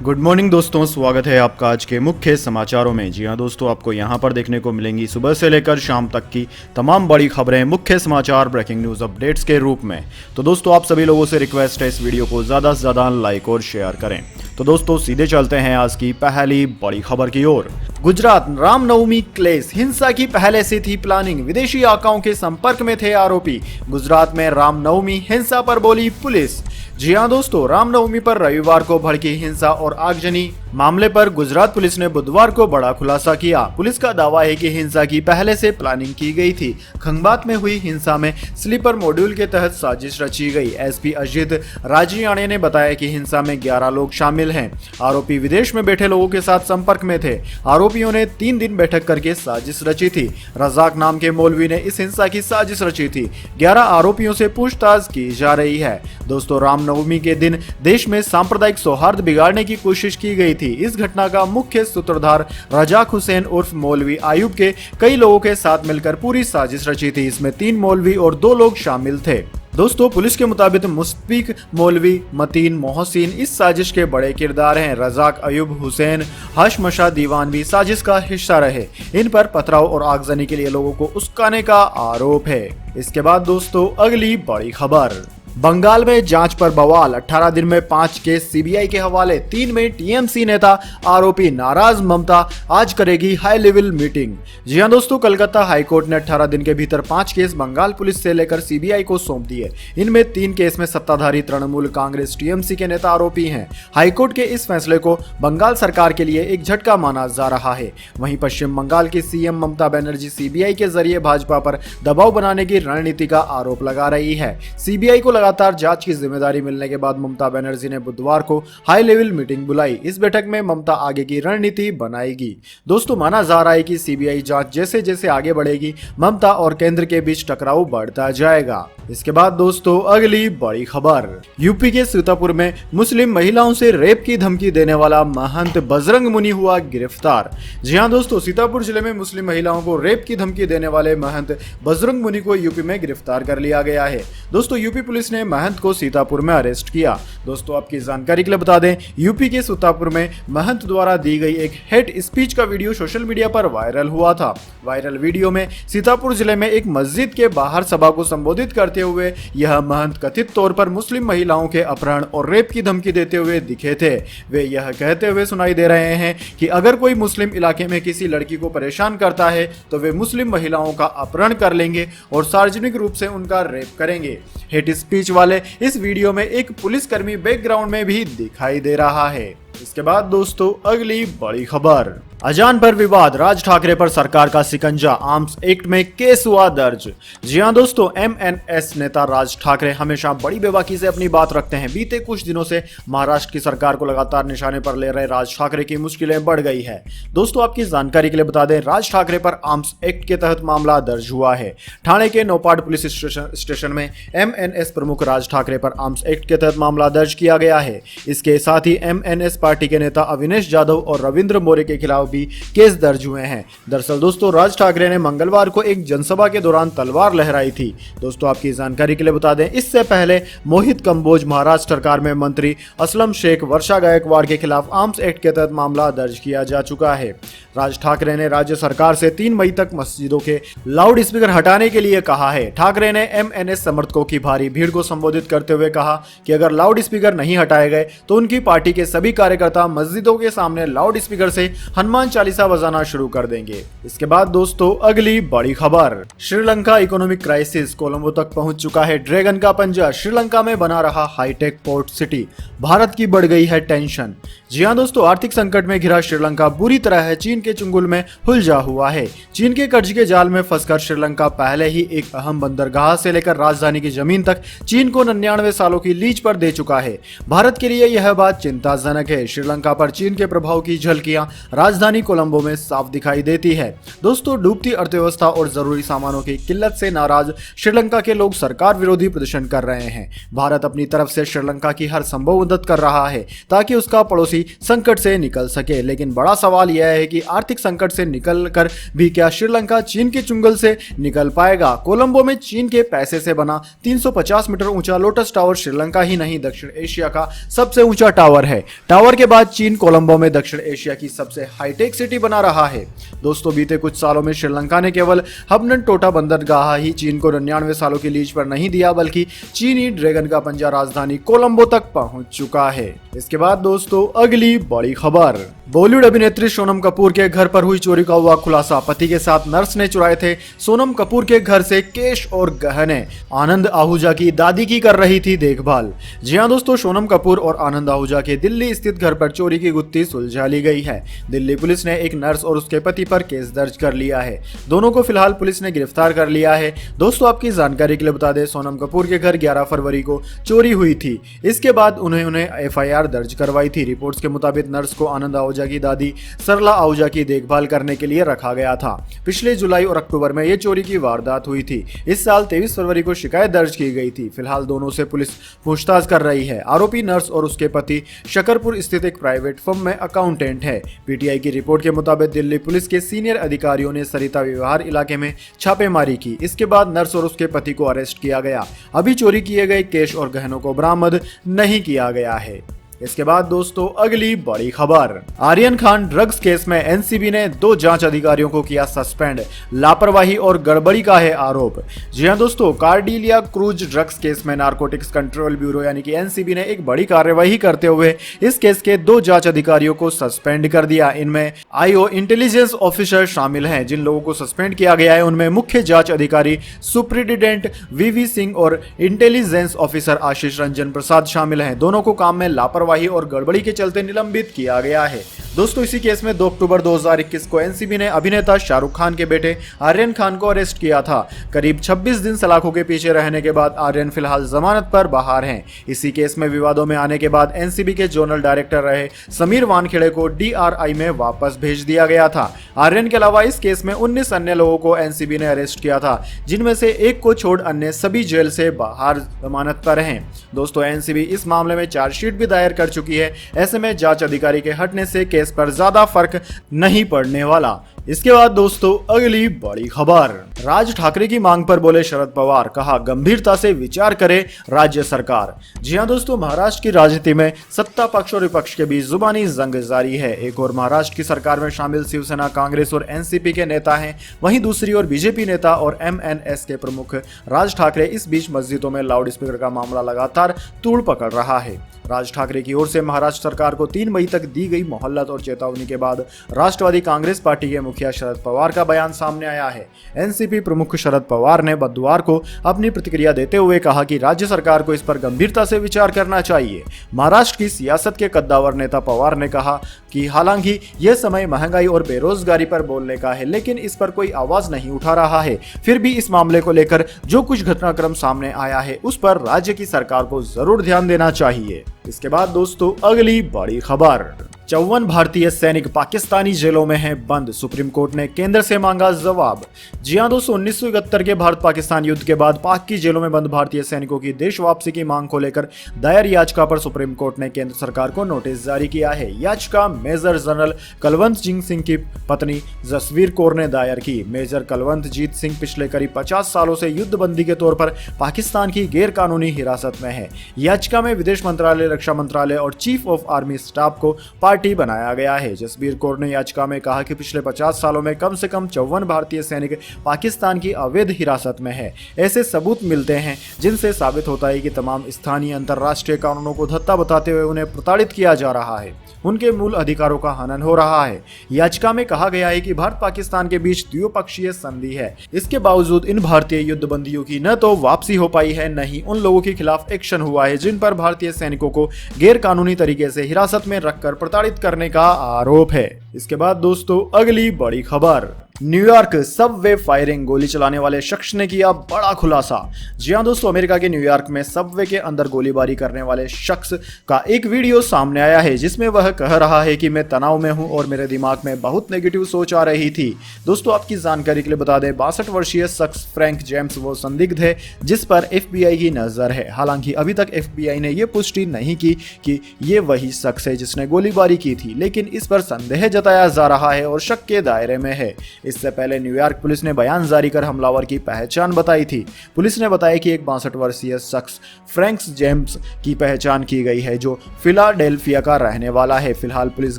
Good morning दोस्तों, स्वागत है आपका आज के मुख्य समाचारों में। जी हां दोस्तों, आपको यहां पर देखने को मिलेंगी सुबह से लेकर शाम तक की तमाम बड़ी खबरें, मुख्य समाचार, ब्रेकिंग न्यूज़ अपडेट्स के रूप में। तो दोस्तों, आप सभी लोगों से रिक्वेस्ट है इस वीडियो को ज़्यादा से ज़्यादा लाइक और शेयर करें। तो दोस्तों, सीधे चलते हैं आज की पहली बड़ी खबर की ओर। गुजरात रामनवमी क्लेश, हिंसा की पहले से थी प्लानिंग, विदेशी आकाओं के संपर्क में थे आरोपी। गुजरात में रामनवमी हिंसा पर बोली पुलिस। जी हां दोस्तों, रामनवमी पर रविवार को भड़की हिंसा और आगजनी मामले पर गुजरात पुलिस ने बुधवार को बड़ा खुलासा किया। पुलिस का दावा है कि हिंसा की पहले से प्लानिंग की गई थी। खंगात में हुई हिंसा में स्लीपर मॉड्यूल के तहत साजिश रची गई। एसपी अजित राजियाणे ने बताया कि हिंसा में 11 लोग शामिल हैं। आरोपी विदेश में बैठे लोगों के साथ संपर्क में थे। आरोपियों ने 3 दिन बैठक करके साजिश रची थी। रजाक नाम के मौलवी ने इस हिंसा की साजिश रची थी। 11 आरोपियों से पूछताछ की जा रही है। दोस्तों, रामनवमी के दिन देश में सांप्रदायिक सौहार्द बिगाड़ने की कोशिश की गई थी। इस घटना का मुख्य सूत्रधार रजाक हुसैन उर्फ मौलवी आयुब के कई लोगों के साथ मिलकर पूरी साजिश रची थी। इसमें 3 मौलवी और 2 लोग शामिल थे। दोस्तों, पुलिस के मुताबिक मुस्तिक मौलवी मतीन मोहसिन इस साजिश के बड़े किरदार हैं। रजाक, अयूब, हुसैन, हशमशा दीवान भी साजिश का हिस्सा रहे। इन पर पथराव और आगजनी के लिए लोगों को उस्काने का आरोप है। इसके बाद दोस्तों, अगली बड़ी खबर। बंगाल में जांच पर बवाल, 18 दिन में 5 केस सीबीआई के हवाले। 3 में टीएमसी नेता आरोपी नाराज, ममता आज करेगी हाई लेवल मीटिंग। जी हां दोस्तों, कलकत्ता हाईकोर्ट ने 18 दिन के भीतर 5 केस बंगाल पुलिस से लेकर सीबीआई को सौंप दिए। इनमें 3 केस में सत्ताधारी तृणमूल कांग्रेस टीएमसी के नेता आरोपी हैं। हाईकोर्ट के इस फैसले को बंगाल सरकार के लिए एक झटका माना जा रहा है। वहीं पश्चिम बंगाल की सीएम ममता बनर्जी सीबीआई के जरिए भाजपा पर दबाव बनाने की रणनीति का आरोप लगा रही है। सीबीआई को लगातार जांच की जिम्मेदारी मिलने के बाद ममता बनर्जी ने बुधवार को हाई लेवल मीटिंग बुलाई। इस बैठक में ममता आगे की रणनीति बनाएगी। दोस्तों, माना जा रहा है कि सीबीआई जांच जैसे जैसे आगे बढ़ेगी, ममता और केंद्र के बीच टकराव बढ़ता जाएगा। इसके बाद दोस्तों, अगली बड़ी खबर। यूपी के सीतापुर में मुस्लिम महिलाओं से रेप की धमकी देने वाला महंत बजरंग मुनि हुआ गिरफ्तार। जी हां दोस्तों, सीतापुर जिले में मुस्लिम महिलाओं को रेप की धमकी देने वाले महंत बजरंग मुनि को यूपी में गिरफ्तार कर लिया गया है। दोस्तों, यूपी पुलिस ने महंत को सीतापुर में अरेस्ट किया। दोस्तों, आपकी जानकारी के लिए बता दें, यूपी के सीतापुर में महंत द्वारा दी गई एक हेट स्पीच का वीडियो सोशल मीडिया पर वायरल हुआ था। वायरल वीडियो में सीतापुर जिले में एक मस्जिद के बाहर सभा को संबोधित करते हुए यह महंत कथित तौर पर मुस्लिम महिलाओं के अपहरण और रेप की धमकी देते हुए दिखे थे। वे यह कहते हुए सुनाई दे रहे हैं कि अगर कोई मुस्लिम इलाके में किसी लड़की को परेशान करता है तो वे मुस्लिम महिलाओं का अपहरण कर लेंगे और सार्वजनिक रूप से उनका रेप करेंगे। हेट स्पीच वाले इस वीडियो में एक पुलिसकर्मी बैकग्राउंड में भी दिखाई दे रहा है। इसके बाद दोस्तों, अगली बड़ी खबर। अजान पर विवाद, राज ठाकरे पर सरकार का शिकंजा, आर्म्स एक्ट में केस हुआ दर्ज। जी हां दोस्तों, एमएनएस नेता राज ठाकरे हमेशा बड़ी बेबाकी से अपनी बात रखते हैं। बीते कुछ दिनों से महाराष्ट्र की सरकार को लगातार निशाने पर ले रहे राज ठाकरे की मुश्किलें बढ़ गई है। दोस्तों, आपकी जानकारी के लिए बता दें, राज ठाकरे पर आर्म्स एक्ट के तहत मामला दर्ज हुआ है। ठाणे के नौपाड पुलिस स्टेशन में एमएनएस प्रमुख राज ठाकरे पर आर्म्स एक्ट के तहत मामला दर्ज किया गया है। इसके साथ ही एमएनएस पार्टी के नेता अविनेश जाधव और रविंद्र मौर्य के खिलाफ भी केस दर्ज हुए हैं। दरअसल दोस्तों, राज ठाकरे ने मंगलवार को एक जनसभा के दौरान तलवार लहराई थी। दोस्तों, आपकी जानकारी के लिए बता दें, इससे पहले मोहित कंबोज महाराष्ट्र सरकार में मंत्री असलम शेख, वर्षा गायकवाड़ के खिलाफ आर्म्स एक्ट के तहत मामला दर्ज किया जा चुका है। राज ठाकरे ने राज्य सरकार से 3 मई तक मस्जिदों के लाउड स्पीकर हटाने के लिए कहा है। ठाकरे ने एमएनएस समर्थकों की भारी भीड़ को संबोधित करते हुए कहा कि अगर लाउड स्पीकर नहीं हटाए गए तो उनकी पार्टी के सभी कार्यकर्ता मस्जिदों के सामने लाउड स्पीकर से हनुमान चालीसा बजाना शुरू कर देंगे। इसके बाद दोस्तों, अगली बड़ी खबर। श्रीलंका इकोनॉमिक क्राइसिस, कोलंबो तक पहुंच चुका है ड्रैगन का पंजा। श्रीलंका में बना रहा हाईटेक पोर्ट सिटी, भारत की बढ़ गई है टेंशन। जी हां दोस्तों, आर्थिक संकट में घिरा श्रीलंका बुरी तरह है चीन के चुंगल में उलझा हुआ है। चीन के कर्ज के जाल में फंसकर श्रीलंका पहले ही एक अहम बंदरगाह से लेकर राजधानी की जमीन तक चीन को 99 सालों की लीज पर दे चुका है। भारत के लिए यह बात चिंताजनक है। श्रीलंका पर चीन के प्रभाव की झलकियां राजधानी कोलंबो में साफ दिखाई देती है। दोस्तों, डूबती अर्थव्यवस्था और जरूरी सामानों की किल्लत से नाराज श्रीलंका के लोग सरकार विरोधी प्रदर्शन कर रहे हैं। भारत अपनी तरफ से श्रीलंका की हर संभव मदद कर रहा है ताकि उसका पड़ोसी संकट से निकल सके, लेकिन बड़ा सवाल यह है कि आर्थिक संकट से निकलकर भी क्या श्रीलंका चीन के चुंगल से निकल पाएगा? कोलंबो में चीन के पैसे से बना 350 मीटर ऊंचा लोटस टावर श्रीलंका ही नहीं दक्षिण एशिया का सबसे ऊंचा टावर है। टावर के बाद चीन कोलंबो में दक्षिण एशिया की सबसे हाईटेक सिटी बना रहा है। दोस्तों, बीते कुछ सालों में श्रीलंका ने केवल हबनन टोटा बंदरगाह ही चीन को 99 सालों की लीज पर नहीं दिया, बल्कि चीनी ड्रैगन का पंजा राजधानी कोलंबो तक पहुंच चुका है। इसके बाद दोस्तों अगली बड़ी खबर, बॉलीवुड अभिनेत्री सोनम कपूर के घर पर हुई चोरी का हुआ खुलासा। पति के साथ नर्स ने चुराए थे सोनम कपूर के घर से कैश और गहने। आनंद आहूजा की दादी की कर रही थी देखभाल। जी हां दोस्तों, सोनम कपूर और आनंद आहूजा के दिल्ली स्थित घर पर चोरी की गुत्थी सुलझा ली गई है। दिल्ली पुलिस ने एक नर्स और उसके पति पर केस दर्ज कर लिया है। दोनों को फिलहाल पुलिस ने गिरफ्तार कर लिया है। दोस्तों, आपकी जानकारी के लिए बता दें, सोनम कपूर के घर 11 फरवरी को चोरी हुई थी। इसके बाद उन्होंने FIR दर्ज करवाई थी। रिपोर्ट्स के मुताबिक नर्स को आनंद आहूजा की दादी सरला आहूजा की देखभाल करने के लिए रखा गया था। पिछले जुलाई और अक्टूबर में यह चोरी की वारदात हुई थी। इस साल 23 फरवरी को शिकायत दर्ज की गई थी। फिलहाल दोनों से पुलिस पूछताछ कर रही है। आरोपी नर्स और उसके पति शकरपुर स्थित एक प्राइवेट फर्म में अकाउंटेंट है। PTI की रिपोर्ट के मुताबिक दिल्ली पुलिस के सीनियर अधिकारियों ने सरिता विहार इलाके में छापेमारी की। इसके बाद नर्स और उसके पति को अरेस्ट किया गया। अभी चोरी किए गए कैश और गहनों को बरामद नहीं किया गया है। इसके बाद दोस्तों अगली बड़ी खबर, आर्यन खान ड्रग्स केस में NCB ने 2 जांच अधिकारियों को किया सस्पेंड। लापरवाही और गड़बड़ी का है आरोप। जी हां दोस्तों, कार्डिलिया क्रूज ड्रग्स केस में नारकोटिक्स कंट्रोल ब्यूरो यानी कि NCB ने एक बड़ी कार्यवाही करते हुए इस केस के 2 जांच अधिकारियों को सस्पेंड कर दिया। इनमें IO इंटेलिजेंस ऑफिसर शामिल हैं। जिन लोगों को सस्पेंड किया गया है उनमें मुख्य जांच अधिकारी सुप्रिटेंडेंट VV सिंह और इंटेलिजेंस ऑफिसर आशीष रंजन प्रसाद शामिल हैं। दोनों को काम में लापरवाही और गड़बड़ी के चलते निलंबित किया गया है। दोस्तों, इसी केस में 2 अक्टूबर 2021 को NCB ने अभिनेता शाहरुख खान के बेटे आर्यन खान को अरेस्ट किया था। करीब 26 दिन सलाखों के पीछे रहने के बाद आर्यन फिलहाल जमानत पर बाहर हैं। इसी केस में विवादों में आने के बाद NCB के जोनल डायरेक्टर रहे समीर वानखेड़े को DRI में वापस भेज दिया गया था। आर्यन के अलावा इस केस में 19 अन्य लोगों को NCB ने अरेस्ट किया था, जिनमें से एक को छोड़ अन्य सभी जेल से बाहर जमानत पर हैं। दोस्तों, NCB इस मामले में चार्जशीट भी दायर कर चुकी है। ऐसे में जांच अधिकारी के हटने से केस पर ज्यादा फर्क नहीं पड़ने वाला। इसके बाद दोस्तों अगली बड़ी खबर, राज ठाकरे की मांग पर बोले शरद पवार, कहा गंभीरता से विचार करे राज्य सरकार। जी हां दोस्तों, महाराष्ट्र की राजनीति में सत्ता पक्ष और विपक्ष के बीच जुबानी जंग जारी है। एक और महाराष्ट्र की सरकार में शामिल शिवसेना, कांग्रेस और NCP के नेता हैं, वहीं दूसरी ओर BJP नेता और MNS के प्रमुख राज ठाकरे। इस बीच मस्जिदों में लाउड स्पीकर का मामला लगातार तूड़ पकड़ रहा है। राज ठाकरे की ओर से महाराष्ट्र सरकार को 3 मई तक दी गई मोहलत और चेतावनी के बाद राष्ट्रवादी कांग्रेस पार्टी के मुखिया शरद पवार का बयान सामने आया है। NCP प्रमुख शरद पवार ने बुधवार को अपनी प्रतिक्रिया देते हुए कहा कि राज्य सरकार को इस पर गंभीरता से विचार करना चाहिए। महाराष्ट्र की सियासत के कद्दावर नेता पवार ने कहा कि हालांकि यह समय महंगाई और बेरोजगारी पर बोलने का है, लेकिन इस पर कोई आवाज नहीं उठा रहा है। फिर भी इस मामले को लेकर जो कुछ घटनाक्रम सामने आया है उस पर राज्य की सरकार को जरूर ध्यान देना चाहिए। इसके बाद दोस्तों अगली बड़ी खबर, 54 भारतीय सैनिक पाकिस्तानी जेलों में हैं बंद, सुप्रीम कोर्ट ने केंद्र से मांगा जवाब। जी हां दोस्तों, 1971 के भारत पाकिस्तान युद्ध के बाद पाक की जेलों में बंद भारतीय सैनिकों की देश वापसी की मांग को लेकर दायर याचिका पर सुप्रीम कोर्ट ने केंद्र सरकार को नोटिस जारी किया है। याचिका मेजर जनरल कलवंत जीत सिंह की पत्नी जसवीर कौर ने दायर की। मेजर कलवंत जीत सिंह पिछले करीब 50 सालों से युद्धबंदी के तौर पर पाकिस्तान की गैर कानूनी हिरासत में है। याचिका में विदेश मंत्रालय, रक्षा मंत्रालय और चीफ ऑफ आर्मी स्टाफ को पार्टी बनाया गया है। जसबीर कौर ने याचिका में कहा कि पिछले 50 सालों में कम से कम 54 भारतीय सैनिक पाकिस्तान की अवैध हिरासत में है। ऐसे सबूत मिलते हैं जिनसे साबित होता है कि तमाम स्थानीय अंतर्राष्ट्रीय कानूनों को धत्ता बताते हुए उन्हें प्रताड़ित किया जा रहा है, उनके मूल अधिकारों का हनन हो रहा है। याचिका में कहा गया है कि भारत पाकिस्तान के बीच द्विपक्षीय संधि है। इसके बावजूद इन भारतीय युद्धबंदियों की न तो वापसी हो पाई है, न ही उन लोगों के खिलाफ एक्शन हुआ है जिन पर भारतीय सैनिकों को गैर कानूनी तरीके से हिरासत में रखकर प्रताड़ित करने का आरोप है। इसके बाद दोस्तों अगली बड़ी खबर, न्यूयॉर्क सबवे फायरिंग, गोली चलाने वाले शख्स ने किया बड़ा खुलासा। जी हां दोस्तों, अमेरिका के न्यूयॉर्क में सबवे के अंदर गोलीबारी करने वाले शख्स का एक वीडियो सामने आया है जिसमें वह कह रहा है कि मैं तनाव में हूं और मेरे दिमाग में बहुत नेगेटिव सोच आ रही थी। दोस्तों आपकी जानकारी के लिए बता दें, 62 वर्षीय शख्स फ्रैंक जेम्स वो संदिग्ध है जिस पर FBI की नजर है। हालांकि अभी तक FBI ने यह पुष्टि नहीं की कि ये वही शख्स है जिसने गोलीबारी की थी, लेकिन इस पर संदेह जताया जा रहा है और शक के दायरे में है। इससे पहले न्यूयॉर्क पुलिस ने बयान जारी कर हमलावर की पहचान बताई थी। पुलिस ने बताया कि एक 62 वर्षीय शख्स फ्रैंक जेम्स की पहचान की गई है जो फिलाडेल्फिया का रहने वाला है। फिलहाल पुलिस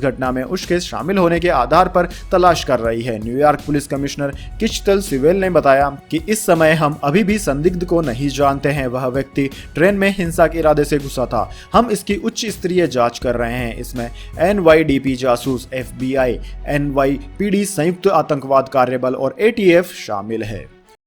घटना में उसके शामिल होने के आधार पर तलाश कर रही है। न्यूयॉर्क पुलिस कमिश्नर किचतल सिवेल ने बताया कि इस समय हम अभी भी संदिग्ध को नहीं जानते हैं। वह व्यक्ति ट्रेन में हिंसा के इरादे से घुसा था। हम इसकी उच्च स्तरीय जांच कर रहे हैं। इसमें NYDP जासूस, FBI, NYPD संयुक्त आतंकवाद कार्यबल और ATF शामिल है।